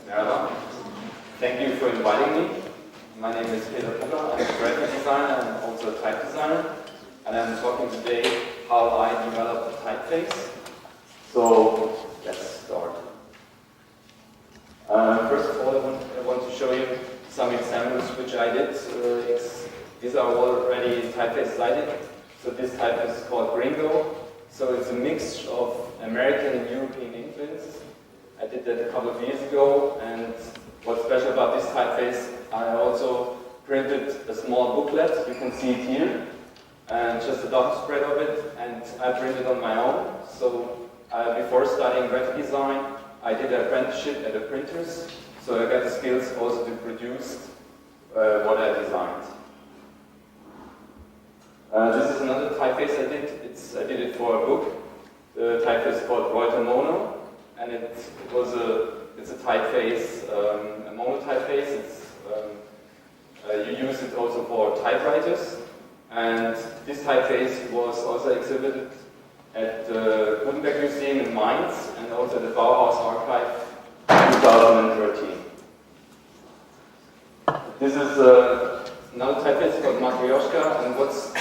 Merhaba. Thank you for inviting me. My name is Helvetica. I'm a graphic designer and also a type designer. And I'm talking today how I develop a typeface. So let's start. First of all, I want to show you some examples which I did. These are already typefaces I did. So this typeface is called Gringo. So it's a mix of American and European influence. I did that a couple of years ago, and what's special about this typeface, I also printed a small booklet. You can see it here, and just a double spread of it, and I printed on my own. So before studying graphic design, I did an apprenticeship at the printers, so I got the skills also to produce what I designed. This is another typeface I did. I did it for a book. The typeface is called Reuter Mono, and it's a typeface, a mono typeface. You use it also for typewriters, and this typeface was also exhibited at the Gutenberg Museum in Mainz and also the Bauhaus Archive in 2013. This is another typeface called Matryoshka, and what's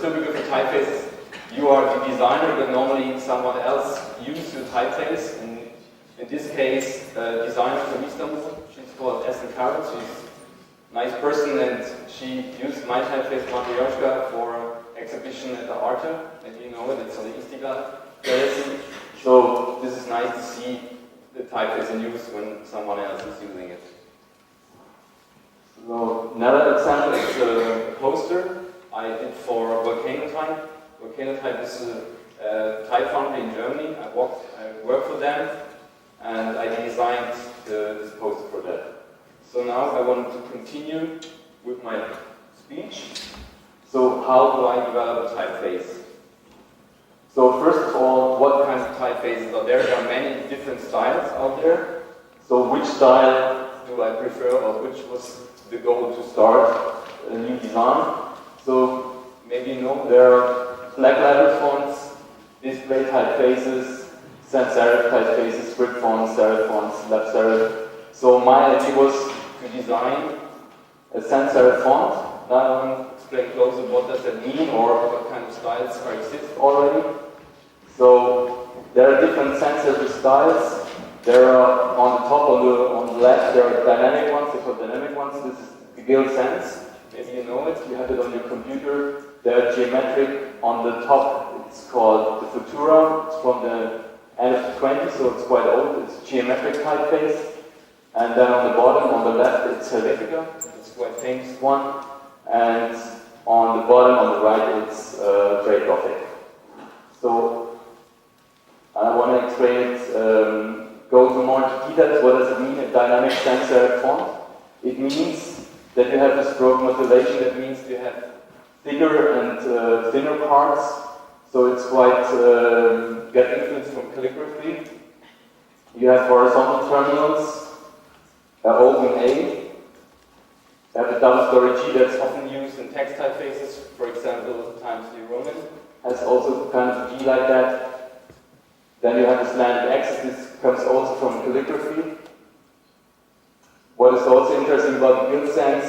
typical for typeface, you are the designer, but normally someone else uses your typeface. And in this case, a designer from Istanbul, she's called Essen Karat. She's a nice person, and she used my typeface Matryoshka for exhibition at the Arte, and you know it, it's on the Istiklal Gallery. So this is nice to see the typeface in use when someone else is using it. So another example is a poster I did for Volcano Type. Volcano Type is a type foundry in Germany. I worked for them, and I designed this poster for that. So now I want to continue with my speech. So how do I develop a typeface? So first of all, what kinds of typefaces are there? There are many different styles out there. So which style do I prefer, or which was the goal to start a new design? So maybe you know there are Blackletter fonts, display typefaces, sans serif typefaces, script fonts, serif fonts, lab serif. So my idea was to design a sans serif font. Now I want to explain closer what does that mean, or what kind of styles exist already. So there are different sans serif styles. There are on the top, on the left, there are dynamic ones. They're called dynamic ones. This is the Gill Sans. Maybe you know it. You have it on your computer. They're geometric. On the top, it's called the Futura. It's from the end of the 20s, so it's quite old. It's geometric typeface. And then on the bottom, on the left, it's Helvetica. It's quite a famous one. And on the bottom, on the right, it's Great Gothic. So I want to explain it. Go to more details. What does it mean, a dynamic sans serif font? It means that you have a stroke modulation. That means you have thicker and thinner parts. So it's quite get influence from calligraphy. You have horizontal terminals, open A. You have a double story G that's often used in text typefaces. For example, Times New Roman has also kind of G like that. Then you have a slanted X. This comes also from calligraphy. What is also interesting about the Gill Sans,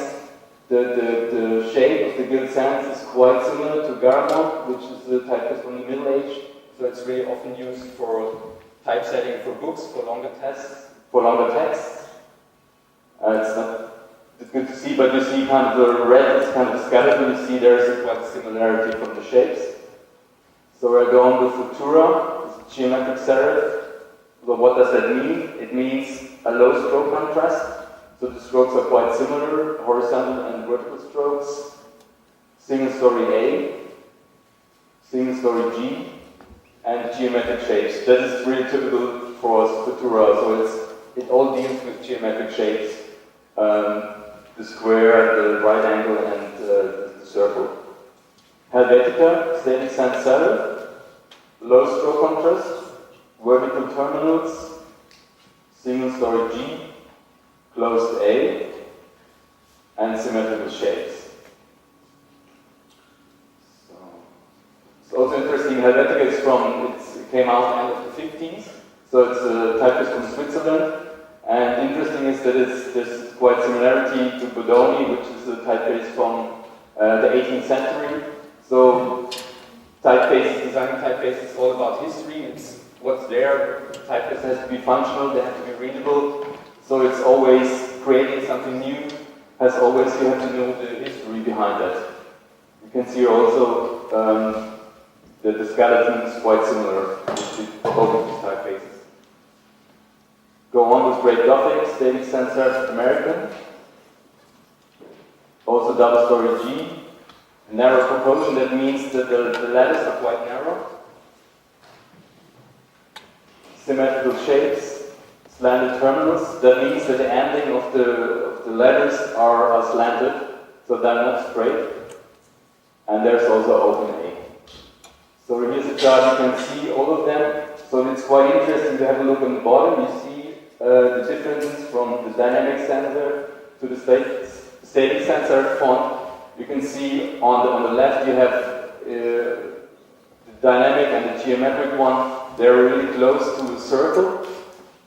the shape of the Gill Sans is quite similar to Garamond, which is a typeface from the Middle Age. So it's really often used for typesetting for books, for longer texts. It's good to see, but you see kind of the red is kind of a skeleton. You see there's quite a similarity from the shapes. So we're going with Futura, it's geometric serif. So what does that mean? It means a low stroke contrast. So the strokes are quite similar, horizontal and vertical strokes. Single story A, single story G, and geometric shapes. That is really typical for Futura. So it all deals with geometric shapes. The square, the right angle, and the circle. Helvetica, static sans serif, low stroke contrast, vertical terminals, single story G, closed A, and symmetrical shapes. So, it's also interesting So it's a typeface from Switzerland. And interesting is that there's quite similarity to Bodoni, which is a typeface from the 18th century. So typefaces, designing typefaces is all about history. It's what's there. Typeface has to be functional, they have to be readable. So it's always creating something new. You have to know the history behind that. You can see also that the skeleton is quite similar to both of these typefaces. Go on with great Gothic, static sans serif American. Also double story G. Narrow proportion, that means that the letters are quite narrow. Symmetrical shapes, slanted terminals, that means that the ending of the letters are slanted, so they're not straight. And there's also open A. So here's a chart, you can see all of them. So it's quite interesting to have a look on the bottom. You see the differences from the dynamic sensor to the static sensor font. You can see on the left you have the dynamic and the geometric one. They're really close to a circle.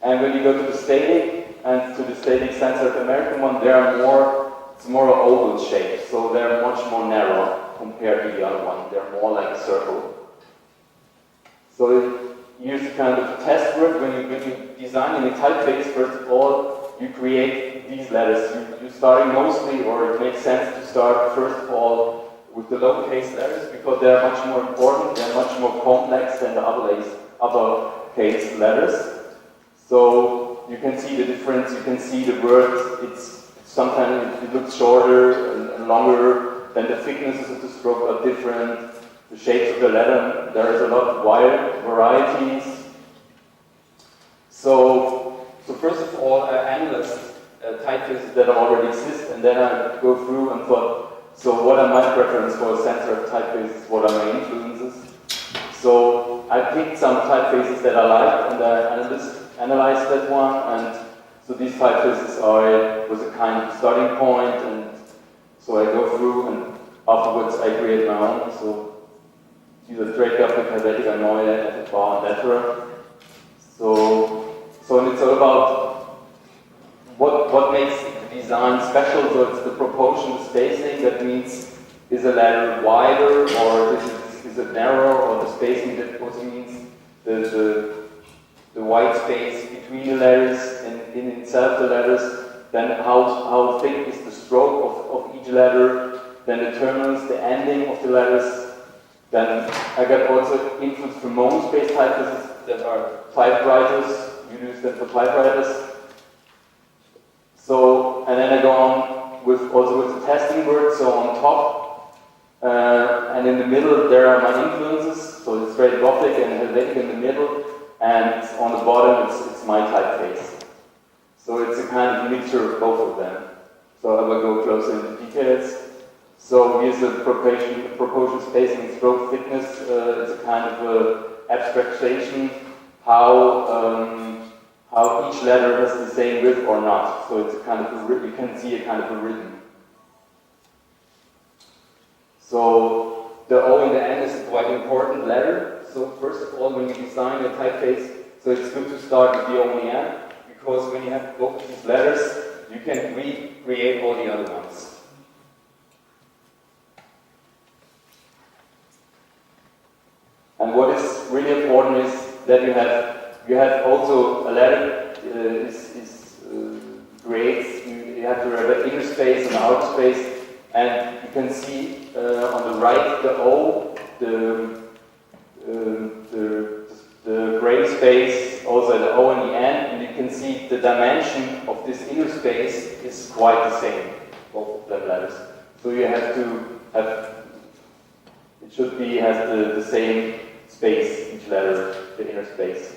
And when you go to the static and to the static sensor American one, it's more an oval shape. So they're much more narrow compared to the other one. They're more like a circle. So here's a kind of test work. When you design in a typeface, first of all, you create these letters. You're starting mostly, or it makes sense to start first of all with the lowercase letters because they are much more important, they're much more complex than the uppercase letters. So you can see the difference, you can see the word, sometimes it looks shorter and longer, then the thicknesses of the stroke are different. The shapes of the letter, there is a lot of wide varieties. So first of all, I analyzed typefaces that already exist, and then I go through and thought, so what are my preferences for a sans serif typefaces? What are my influences? So I picked some typefaces that I liked, and I analyzed that one, and so these typefaces was a kind of starting point, and so I go through, and afterwards I create my own. So these are straight Gothic, Helvetica, Neue, and Lettera. So it's all about what makes the design special. So it's the proportion spacing. That means, is a letter wider or is it narrower, or the spacing that also means the white space between the letters and in itself the letters. Then how thick is the stroke of each letter. Then the terminals, the ending of the letters. Then I got also influence from monospaced typefaces that are typewriters. You use them for typewriters. So, and then I go on with the testing words. So on top and in the middle there are my influences. So it's very Gothic and Helvetica in the middle, and on the bottom it's my typeface. So it's a kind of mixture of both of them. So I will go closer into details. So here's the proportion spacing and stroke thickness. It's a kind of abstraction how each letter has the same width or not. So it's a kind of you can see a kind of a rhythm. So the O in the end is a quite important letter. So first of all, when you design a typeface, so it's good to start with the O and the N, because when you have both these letters, you can recreate all the other ones. And what is really important is that you have also a letter creates. You have to have an inner space and outer space, and you can see on the right the O, the gray space, also the O and the N, and you can see the dimension of this inner space is quite the same, both of them letters. So you have to have. It should be has the same space, each letter, the inner space.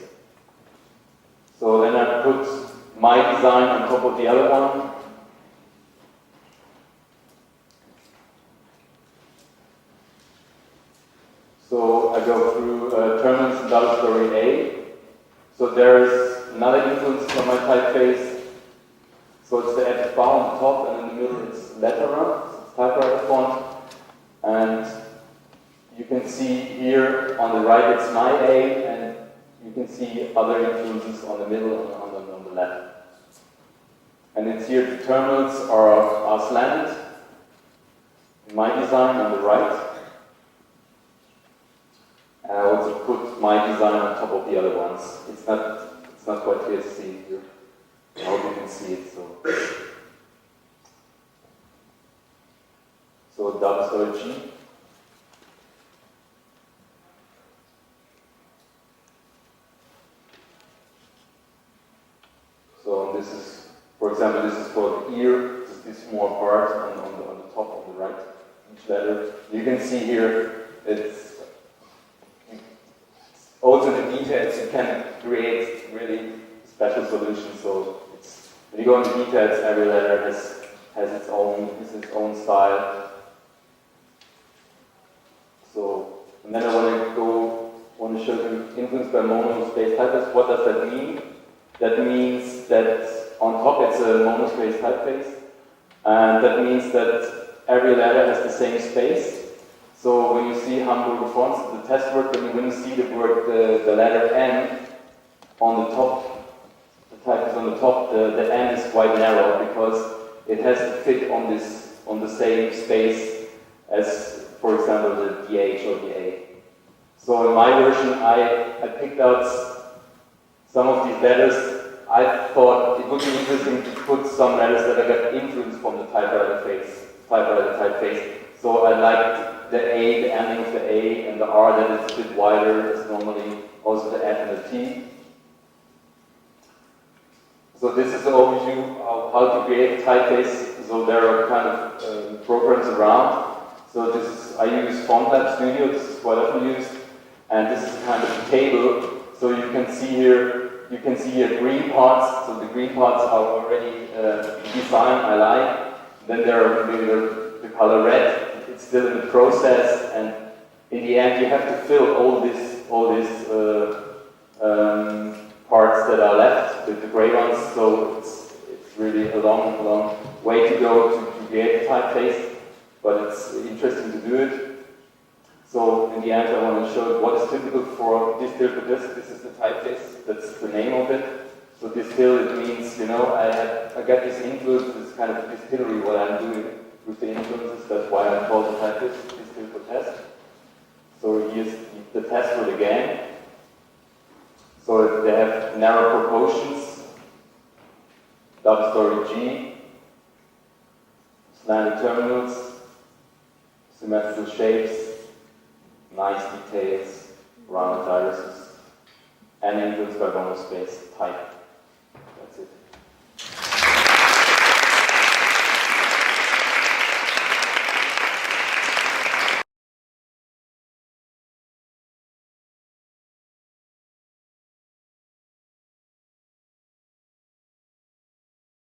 So then I put my design on top of the other one. So I go through terminals and double story A. So there's another influence from my typeface. So it's the FFA on the top, and in the middle it's Lettera, so it's typewriter font. And you can see here on the right it's my A, and you can see other influences on the middle and on the left. And it's here the terminals are slanted. In my design on the right. And I also put my design on top of the other ones. It's not quite clear to see here. I hope you can see it. So double story G. So this is, for example, this is for the ear. This small part on the top on the right, each letter. You can see here it's also the details. You can create really special solutions. So it's, when you go into details, every letter has its own style. So, and then I want to show you influenced by monospaced typeface. What does that mean? That means that on top it's a monospaced typeface, and that means that every letter has the same space. So when you see Hamburger fonts, the test work, when you see the word, the letter N on the top, the type is on the top, the N is quite narrow because it has to fit on the same space as, for example, the DH or the A. So in my version, I picked out some of these letters. I thought it would be interesting to put some letters that I got influenced from the typewriter typeface. So I liked the A, the ending of the A, and the R that is a bit wider is normally also the F and the T. So this is an overview of how to create a typeface. So there are kind of programs around. So this is, I use FontLab Studio, this is quite often used, and this is kind of a table. So you can see here green parts. So the green parts are already designed, I like. Then there are maybe the color red. It's still in the process, and in the end you have to fill all these parts that are left with the gray ones. So it's really a long way to go to create a typeface, but it's interesting to do it. So in the end I want to show what is typical for distill for this. This is the typeface, that's the name of it. So distill, it means, you know, I got this influence, this kind of distillery, what I'm doing with the influences. That's why I call the typeface distill for test. So here's the test word again. So they have narrow proportions, double story G, slanted terminals, symmetrical shapes, nice details, rounded irises, and influenced by monospaced type. That's it.